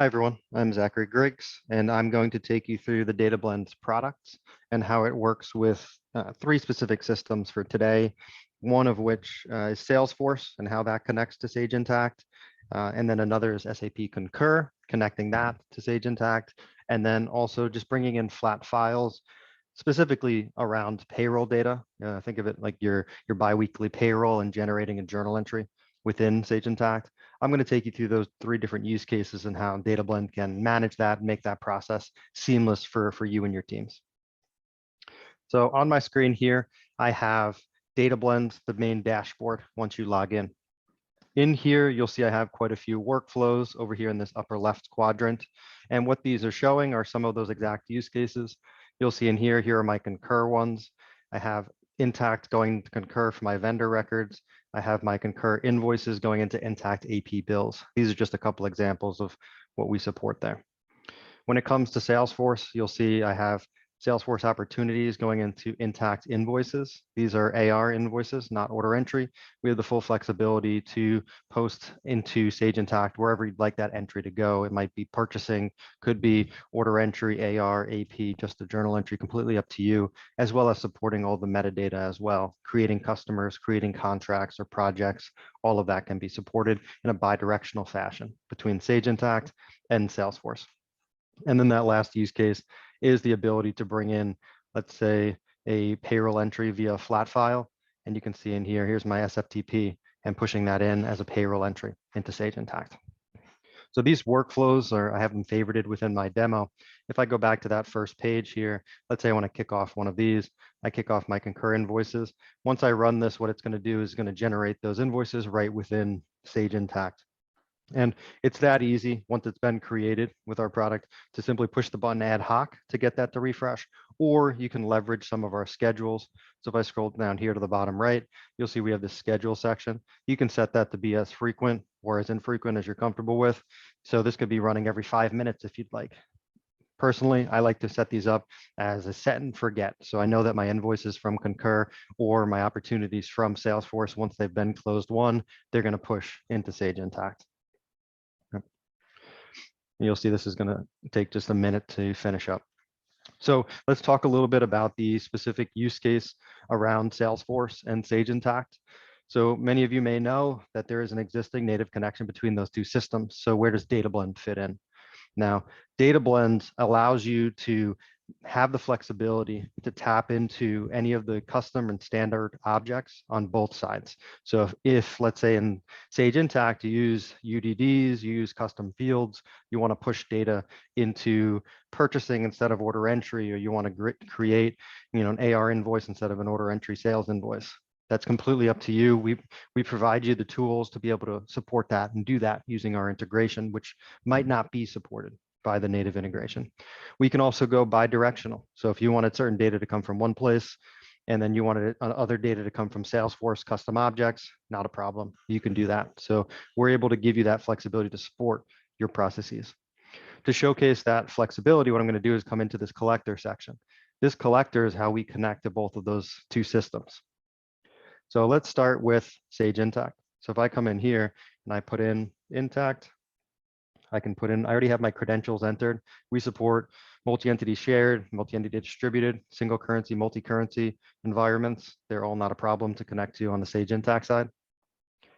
Hi, everyone. I'm Zachary Griggs, and I'm going to take you through the DataBlend products and how it works with three specific systems for today, one of which is Salesforce and how that connects to Sage Intacct. And then another is SAP Concur, connecting that to Sage Intacct, and then also just bringing in flat files, specifically around payroll data. Think of it like your biweekly payroll and generating a journal entry within Sage Intacct. I'm going to take you through those three different use cases and how DataBlend can manage that and make that process seamless for you and your teams. So on my screen here, I have DataBlend, the main dashboard once you log in. In here, you'll see I have quite a few workflows over here in this upper left quadrant. And what these are showing are some of those exact use cases. You'll see in here are my Concur ones. I have Intacct going to Concur for my vendor records. I have my Concur invoices going into Intacct AP bills. These are just a couple examples of what we support there. When it comes to Salesforce, you'll see I have Salesforce opportunities going into Intacct invoices. These are AR invoices, not order entry. We have the full flexibility to post into Sage Intacct wherever you'd like that entry to go. It might be purchasing, could be order entry, AR, AP, just a journal entry, completely up to you, as well as supporting all the metadata as well, creating customers, creating contracts or projects. All of that can be supported in a bi-directional fashion between Sage Intacct and Salesforce. And then that last use case is the ability to bring in, let's say, a payroll entry via a flat file. And you can see in here, here's my SFTP and pushing that in as a payroll entry into Sage Intacct. So these workflows I have them favorited within my demo. If I go back to that first page here, let's say I want to kick off one of these, I kick off my Concur invoices. Once I run this, what it's going to do is going to generate those invoices right within Sage Intacct. And it's that easy once it's been created with our product to simply push the button ad hoc to get that to refresh, or you can leverage some of our schedules. So if I scroll down here to the bottom right, you'll see we have this schedule section. You can set that to be as frequent or as infrequent as you're comfortable with. So this could be running every 5 minutes if you'd like. Personally, I like to set these up as a set and forget. So I know that my invoices from Concur or my opportunities from Salesforce, once they've been closed won, they're going to push into Sage Intacct. You'll see this is going to take just a minute to finish up. So let's talk a little bit about the specific use case around Salesforce and Sage Intacct. So many of you may know that there is an existing native connection between those two systems. So where does DataBlend fit in? Now, DataBlend allows you to have the flexibility to tap into any of the custom and standard objects on both sides. So if let's say in Sage Intacct, you use UDDs, you use custom fields, you want to push data into purchasing instead of order entry, or you want to create an AR invoice instead of an order entry sales invoice. That's completely up to you. We provide you the tools to be able to support that and do that using our integration, which might not be supported by the native integration. We can also go bi-directional. So if you wanted certain data to come from one place and then you wanted other data to come from Salesforce custom objects, not a problem. You can do that. So we're able to give you that flexibility to support your processes. To showcase that flexibility, what I'm going to do is come into this collector section. This collector is how we connect to both of those two systems. So let's start with Sage Intacct. So if I come in here and I put in Intacct, I already have my credentials entered. We support multi-entity shared, multi-entity distributed, single currency, multi-currency environments. They're all not a problem to connect to on the Sage Intacct side.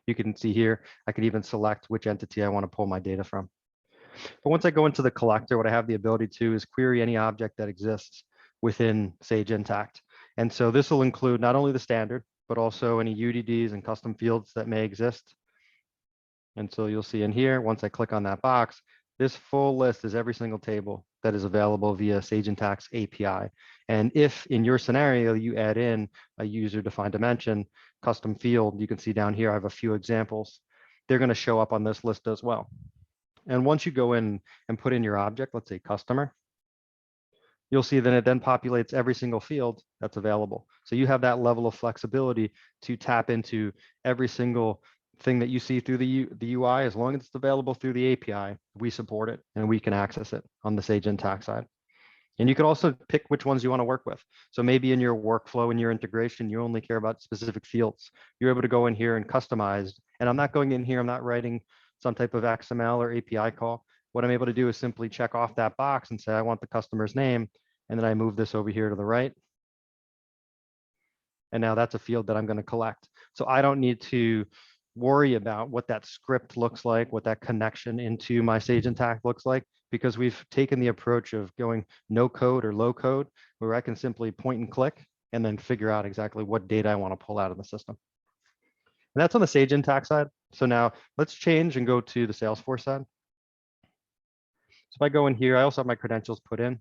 You can see here, I can even select which entity I want to pull my data from. But once I go into the collector, what I have the ability to is query any object that exists within Sage Intacct. And so this will include not only the standard, but also any UDDs and custom fields that may exist. And so you'll see in here, once I click on that box, this full list is every single table that is available via Sage Intacct's API. And if in your scenario, you add in a user-defined dimension, custom field, you can see down here, I have a few examples. They're going to show up on this list as well. And once you go in and put in your object, let's say customer, you'll see that it then populates every single field that's available. So you have that level of flexibility to tap into every single thing that you see through the UI. As long as it's available through the API, we support it and we can access it on the Sage Intacct side. And you can also pick which ones you want to work with. So maybe in your workflow, in your integration, you only care about specific fields. You're able to go in here and customize. And I'm not going in here, I'm not writing some type of XML or API call. What I'm able to do is simply check off that box and say, I want the customer's name. And then I move this over here to the right. And now that's a field that I'm going to collect. So I don't need to worry about what that script looks like, what that connection into my Sage Intacct looks like, because we've taken the approach of going no code or low code, where I can simply point and click and then figure out exactly what data I want to pull out of the system. And that's on the Sage Intacct side. So now let's change and go to the Salesforce side. So if I go in here, I also have my credentials put in.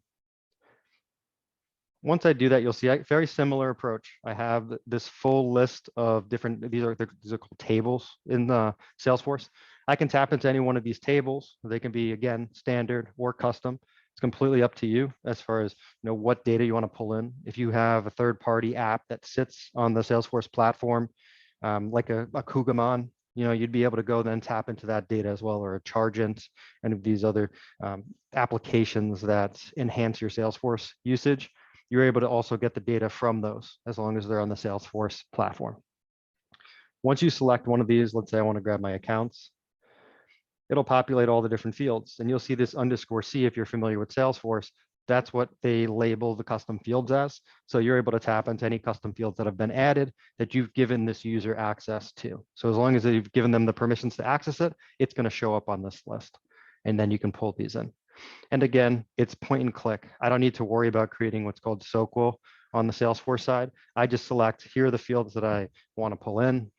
Once I do that, you'll see a very similar approach. I have this full list of different, these are called tables in the Salesforce. I can tap into any one of these tables. They can be, again, standard or custom. It's completely up to you as far as what data you want to pull in. If you have a third-party app that sits on the Salesforce platform, like a Kugamon, you'd be able to go then tap into that data as well, or a Chargent, and of these other applications that enhance your Salesforce usage. You're able to also get the data from those as long as they're on the Salesforce platform. Once you select one of these, let's say I want to grab my accounts, it'll populate all the different fields. And you'll see this _C if you're familiar with Salesforce. That's what they label the custom fields as. So you're able to tap into any custom fields that have been added that you've given this user access to. So as long as you've given them the permissions to access it, it's going to show up on this list. And then you can pull these in. And again, it's point and click. I don't need to worry about creating what's called SQL on the Salesforce side. I just select, here are the fields that I want to pull in.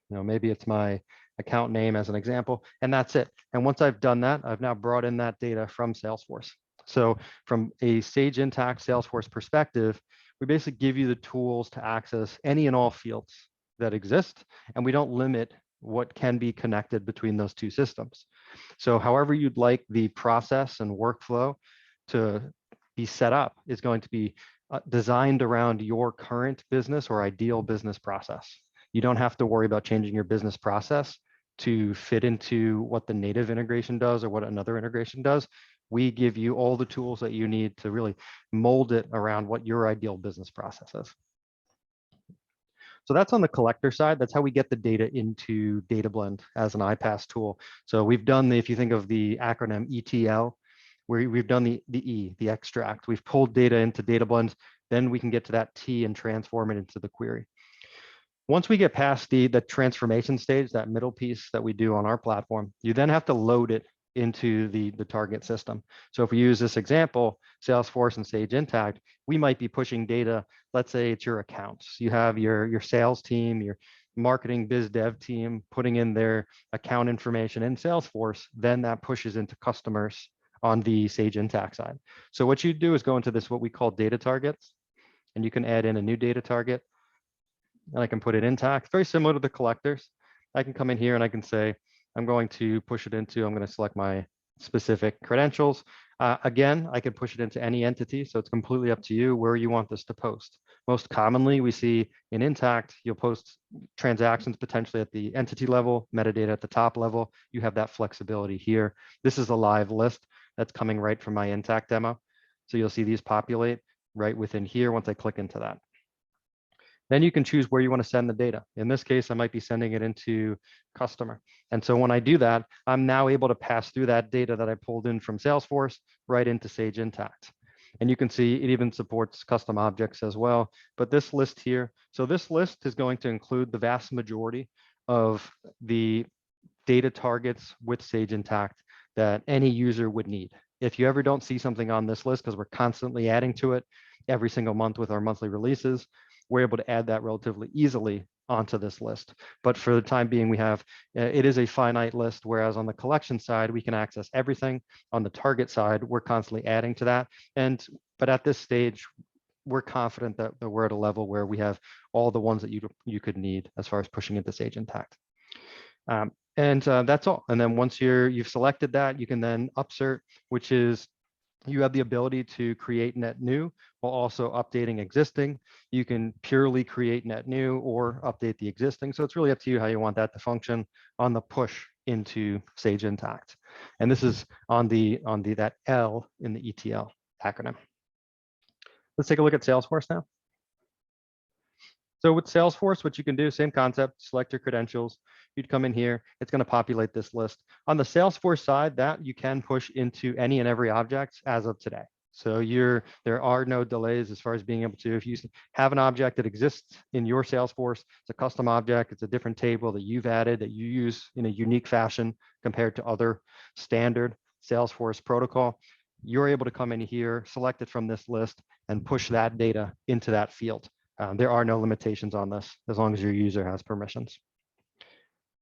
Maybe it's my account name as an example, and that's it. And once I've done that, I've now brought in that data from Salesforce. So from a Sage Intacct Salesforce perspective, we basically give you the tools to access any and all fields that exist, and we don't limit what can be connected between those two systems. So however you'd like the process and workflow to be set up is going to be designed around your current business or ideal business process. You don't have to worry about changing your business process to fit into what the native integration does or what another integration does. We give you all the tools that you need to really mold it around what your ideal business process is. So that's on the collector side. That's how we get the data into DataBlend as an iPaaS tool. So we've done if you think of the acronym ETL, where we've done the extract. We've pulled data into DataBlend, then we can get to that T and transform it into the query. Once we get past the transformation stage, that middle piece that we do on our platform, you then have to load it into the target system. So if we use this example, Salesforce and Sage Intacct, we might be pushing data. Let's say it's your accounts. You have your sales team, your marketing biz dev team putting in their account information in Salesforce, then that pushes into customers on the Sage Intacct side. So what you do is go into this, what we call data targets, and you can add in a new data target, and I can put it intact, very similar to the collectors. I can come in here and I can say, I'm going to push it into, I'm going to select my specific credentials. Again, I can push it into any entity, so it's completely up to you where you want this to post. Most commonly, we see in Intacct, you'll post transactions potentially at the entity level, metadata at the top level. You have that flexibility here. This is a live list that's coming right from my Intacct demo. So you'll see these populate right within here once I click into that. Then you can choose where you want to send the data. In this case, I might be sending it into customer. And so when I do that, I'm now able to pass through that data that I pulled in from Salesforce right into Sage Intacct. And you can see it even supports custom objects as well. But this list here, so this list is going to include the vast majority of the data targets with Sage Intacct that any user would need. If you ever don't see something on this list, because we're constantly adding to it every single month with our monthly releases, we're able to add that relatively easily onto this list. But for the time being, we have, it is a finite list, whereas on the collection side, we can access everything. On the target side, we're constantly adding to that. But at this stage, we're confident that we're at a level where we have all the ones that you could need as far as pushing into Sage Intacct. That's all. And then once you've selected that, you can then upsert, which is you have the ability to create net new while also updating existing. You can purely create net new or update the existing. So it's really up to you how you want that to function on the push into Sage Intacct. And this is on that L in the ETL acronym. Let's take a look at Salesforce now. So with Salesforce, what you can do, same concept, select your credentials. you'd come in here, it's going to populate this list. On the Salesforce side, that you can push into any and every object as of today. So there are no delays as far as being able to, if you have an object that exists in your Salesforce, it's a custom object, it's a different table that you've added that you use in a unique fashion compared to other standard Salesforce protocol, you're able to come in here, select it from this list, and push that data into that field. There are no limitations on this as long as your user has permissions.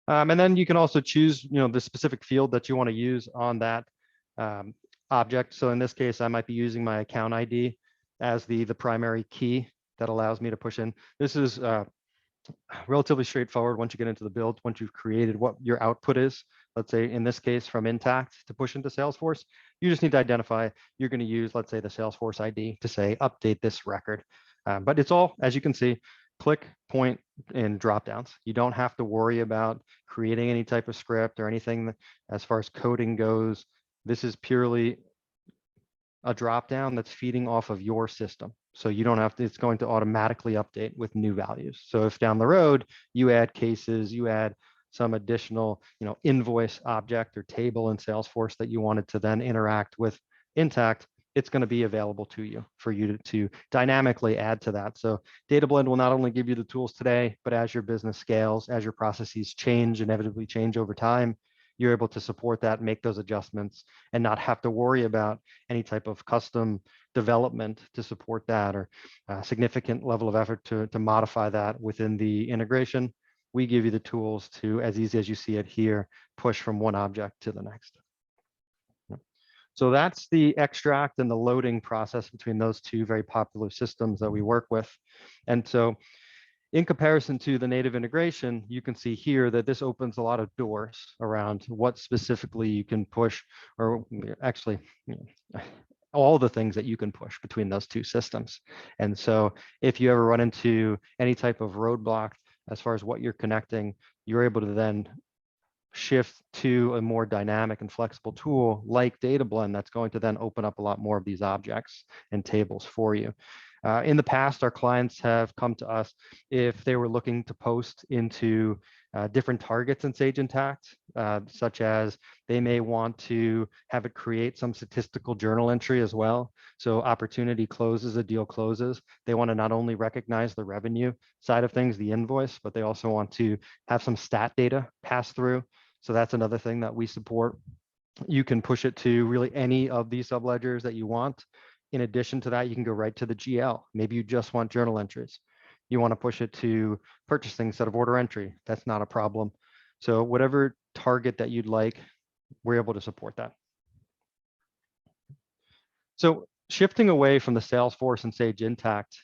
And then you can also choose, the specific field that you want to use on that object. So in this case, I might be using my account ID as the primary key that allows me to push in. This is relatively straightforward once you get into the build, once you've created what your output is. Let's say in this case from Intacct to push into Salesforce, you just need to identify, you're going to use, let's say, the Salesforce ID to say, update this record. But it's all, as you can see, click, point, and drop downs. You don't have to worry about creating any type of script or anything as far as coding goes. This is purely a drop down that's feeding off of your system. So you don't have to, it's going to automatically update with new values. So if down the road you add cases, you add some additional, invoice object or table in Salesforce that you wanted to then interact with Intacct, it's going to be available to you for you to dynamically add to that. So DataBlend will not only give you the tools today, but as your business scales, as your processes inevitably change over time, you're able to support that, make those adjustments, and not have to worry about any type of custom development to support that or a significant level of effort to modify that within the integration. We give you the tools to, as easy as you see it here, push from one object to the next. So that's the extract and the loading process between those two very popular systems that we work with. And so in comparison to the native integration, you can see here that this opens a lot of doors around what specifically you can push, or actually all the things that you can push between those two systems. And so if you ever run into any type of roadblock as far as what you're connecting, you're able to then shift to a more dynamic and flexible tool like DataBlend that's going to then open up a lot more of these objects and tables for you. In the past, our clients have come to us if they were looking to post into different targets in Sage Intacct, such as they may want to have it create some statistical journal entry as well. So opportunity closes, a deal closes. They want to not only recognize the revenue side of things, the invoice, but they also want to have some stat data pass through. So that's another thing that we support. You can push it to really any of these subledgers that you want. In addition to that, you can go right to the GL. Maybe you just want journal entries. You want to push it to purchasing instead of order entry. That's not a problem. So whatever target that you'd like, we're able to support that. So shifting away from the Salesforce and Sage Intacct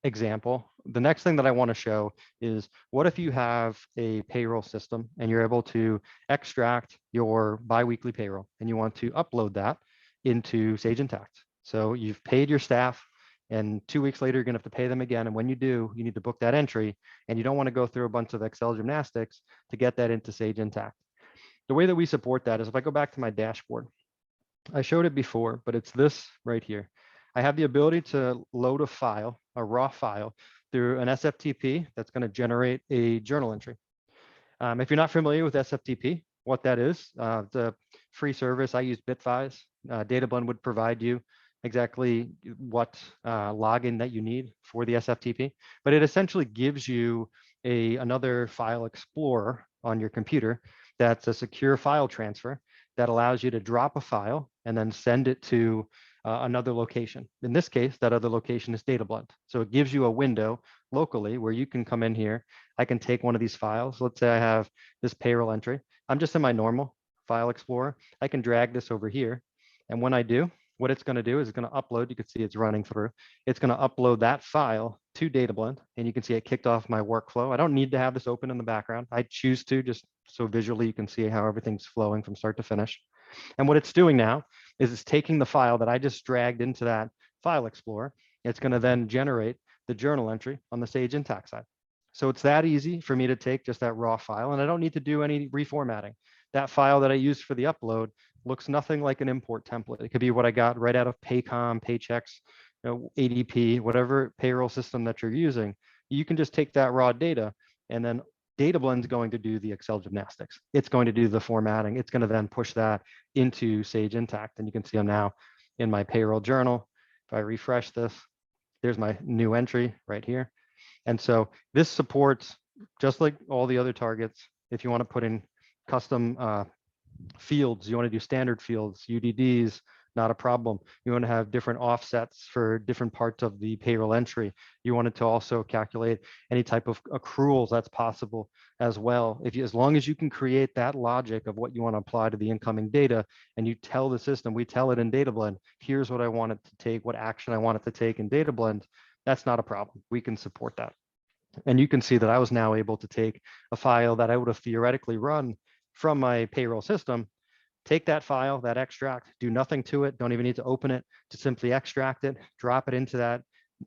example, the next thing that I want to show is what if you have a payroll system and you're able to extract your biweekly payroll and you want to upload that into Sage Intacct. So you've paid your staff and 2 weeks later, you're gonna have to pay them again. And when you do, you need to book that entry and you don't want to go through a bunch of Excel gymnastics to get that into Sage Intacct. The way that we support that is if I go back to my dashboard, I showed it before, but it's this right here. I have the ability to load a file, a raw file, through an SFTP that's going to generate a journal entry. If you're not familiar with SFTP, what that is, it's a free service. I use Bitwise. DataBlend would provide you exactly what login that you need for the SFTP, but it essentially gives you another file explorer on your computer that's a secure file transfer that allows you to drop a file and then send it to another location. In this case, that other location is DataBlend. So it gives you a window locally where you can come in here. I can take one of these files. Let's say I have this payroll entry. I'm just in my normal file explorer. I can drag this over here. And when I do, what it's going to do is it's going to upload. You can see it's running through. It's going to upload that file to DataBlend. And you can see it kicked off my workflow. I don't need to have this open in the background. I choose to just so visually you can see how everything's flowing from start to finish. And what it's doing now is it's taking the file that I just dragged into that file explorer. It's going to then generate the journal entry on the Sage Intacct side. So it's that easy for me to take just that raw file, and I don't need to do any reformatting. That file that I used for the upload looks nothing like an import template. It could be what I got right out of Paycom, Paychex, ADP, whatever payroll system that you're using. You can just take that raw data and then DataBlend's going to do the Excel gymnastics. It's going to do the formatting. It's going to then push that into Sage Intacct. And you can see I'm now in my payroll journal. If I refresh this, there's my new entry right here. And so this supports, just like all the other targets, if you want to put in custom fields, you want to do standard fields, UDDs, not a problem. You want to have different offsets for different parts of the payroll entry. You wanted to also calculate any type of accruals that's possible as well. As long as you can create that logic of what you want to apply to the incoming data, and you tell the system, we tell it in DataBlend, here's what I want it to take, what action I want it to take in DataBlend, that's not a problem. We can support that. And you can see that I was now able to take a file that I would have theoretically run from my payroll system, take that file, that extract, do nothing to it, don't even need to open it, to simply extract it, drop it into that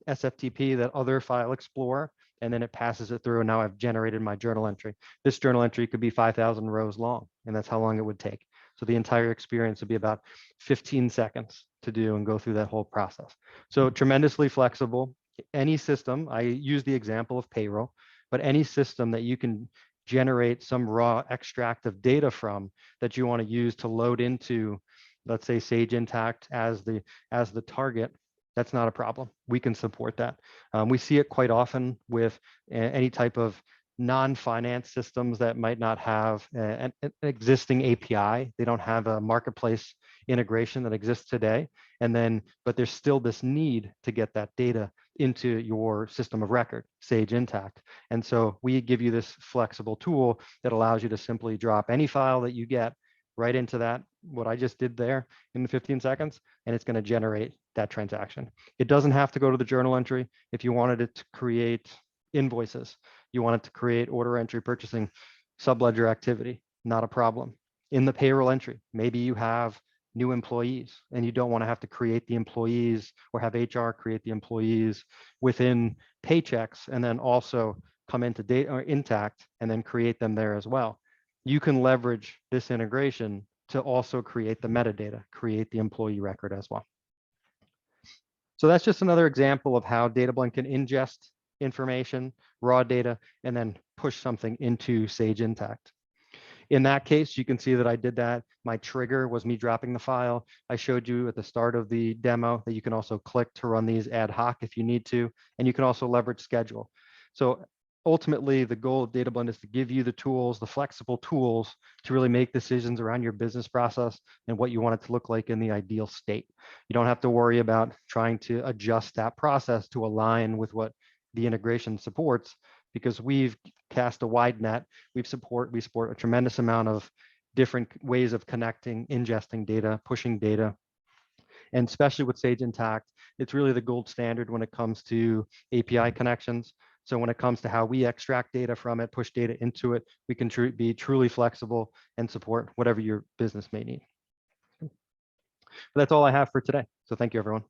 SFTP, that other file explorer, and then it passes it through, and now I've generated my journal entry. This journal entry could be 5,000 rows long, and that's how long it would take. So the entire experience would be about 15 seconds to do and go through that whole process. So tremendously flexible. Any system, I use the example of payroll, but any system that you can generate some raw extract of data from that you want to use to load into, let's say, Sage Intacct as the target, that's not a problem. We can support that. We see it quite often with any type of non-finance systems that might not have an existing API. They don't have a marketplace integration that exists today. But there's still this need to get that data into your system of record, Sage Intacct. And so we give you this flexible tool that allows you to simply drop any file that you get right into that, what I just did there in the 15 seconds, and it's going to generate that transaction. It doesn't have to go to the journal entry. If you wanted it to create invoices, you want it to create order entry purchasing subledger activity, not a problem. In the payroll entry, maybe you have new employees and you don't want to have to create the employees or have HR create the employees within paychecks and then also come into data or Intacct and then create them there as well. You can leverage this integration to also create the metadata, create the employee record as well. So that's just another example of how DataBlend can ingest information, raw data, and then push something into Sage Intacct. In that case, you can see that I did that. My trigger was me dropping the file. I showed you at the start of the demo that you can also click to run these ad hoc if you need to, and you can also leverage schedule. So ultimately, the goal of DataBlend is to give you the tools, the flexible tools to really make decisions around your business process and what you want it to look like in the ideal state. You don't have to worry about trying to adjust that process to align with what the integration supports, because we've cast a wide net. We support a tremendous amount of different ways of connecting, ingesting data, pushing data. And especially with Sage Intacct, it's really the gold standard when it comes to API connections. So when it comes to how we extract data from it, push data into it, we can be truly flexible and support whatever your business may need. But that's all I have for today. So thank you, everyone.